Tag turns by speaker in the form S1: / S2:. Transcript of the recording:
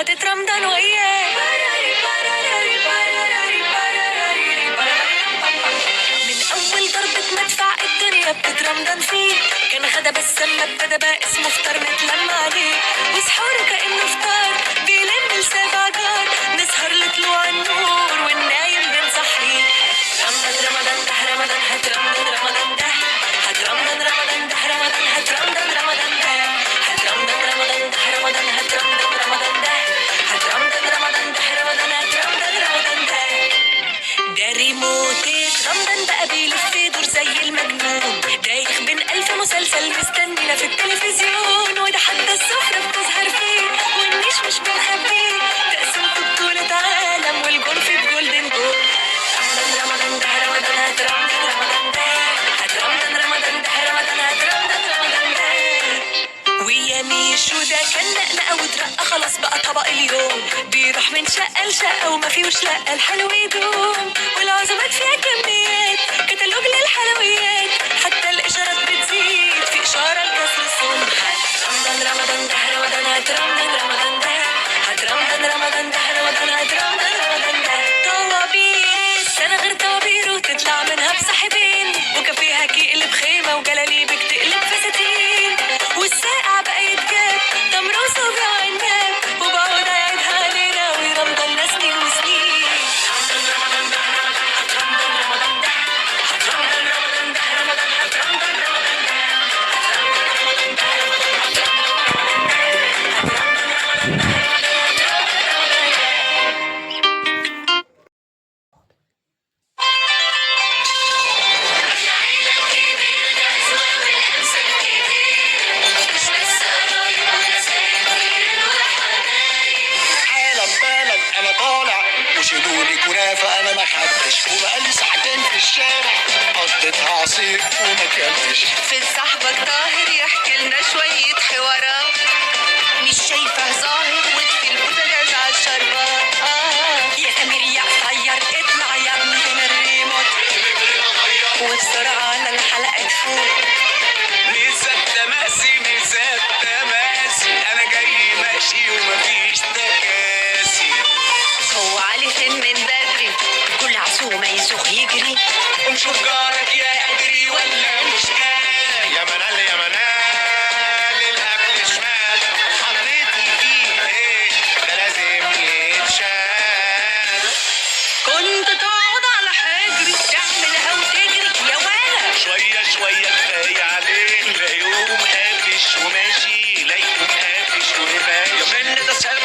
S1: حدت رمضان وياه. من أول ضربة مدفع الدنيا بتترمضان فيه، كان غدا بس لما ابتدى بقى اسمه فطار نتلم عليه، وسحور كأنه فطار بيلم لسابع جار، نسهر لطلوع النور والنايم بنصحيه. رمضان رمضان ده رمضان هات رمضان رمضان ده هات رمضان رمضان ده رمضان هات رمضان رمضان ده هات رمضان رمضان ده رمضان هات رمضان رمضان ده هات رمضان رمضان ده رمضان هات رمضان رمضان ده. ده ريموتة رمضان بقى بيلف يدور زي المجنون، دايخ بين ألف مسلسل مستنينا في التلفزيون، وده حتى السفرة بتظهر فيه والنيش مش بنخبيه، تقسيمته بطولة عالم والجون في الجولدن جول. رمضان رمضان ده رمضان هات رمضان رمضان ده هات رمضان رمضان ده رمضان هات رمضان رمضان ده. ويا ميشو ده كان نقنقة واترقى خلاص بقى طبق اليوم، بيروح من شقة لشقة وما فيهوش لقة الحلو يدوم، والعزومات فيها كميات كتالوج للحلويات، حتى الإشارات بتزيد في إشارة لكسر الصوم. هات رمضان رمضان ده رمضان هات رمضان رمضان ده هات رمضان رمضان ده رمضان هات رمضان رمضان ده. طوابير السنة غير طوابير وتطلع منها بصاحبين، وكافيها يقلب خيمة وجلاليبك تقلب فساتين، والساقع بقى يتجاب تمروس وعناب، وبقعد اعيدها علينا ورمضان لنا سنين وسنين. رمضان ده رمضان هات رمضان رمضان ده هات رمضان رمضان ده رمضان هات رمضان رمضان ده هات رمضان رمضان ده رمضان هات رمضان رمضان ده هات رمضان رمضان ده
S2: انا طالع وشيلولي كنافه انا ما خدتش، وبقالي ساعتين في الشارع قضيتها عصير وما كلتش.
S1: في صاحبك طاهر يحكي لنا شوية حوارات، مش شايفه ظاهر وفي البوتاجاز على الشربات. يا سمير يا قصير اطلع يا ابني من الريموت وبسرعة على الحلقة تفوت.
S2: ميزات تماسي ميزات تماسي انا جاي ماشي ومفيش تكاسي.
S1: هو علي فين من بدري كل عزومة يسوق يجري،
S2: ومشوف جارك يا ادري ولا مش جاي. يا منال يا منال الاكل شمال حطيتي فيه ايه ده لازم يتشال.
S1: كنت تقعد على حجري تعملها وتجري يا ولا
S2: شوية شوية كفاية عليه، لا يوم قافش وماشي لا يوم قافش وماشي. يا من ده سلام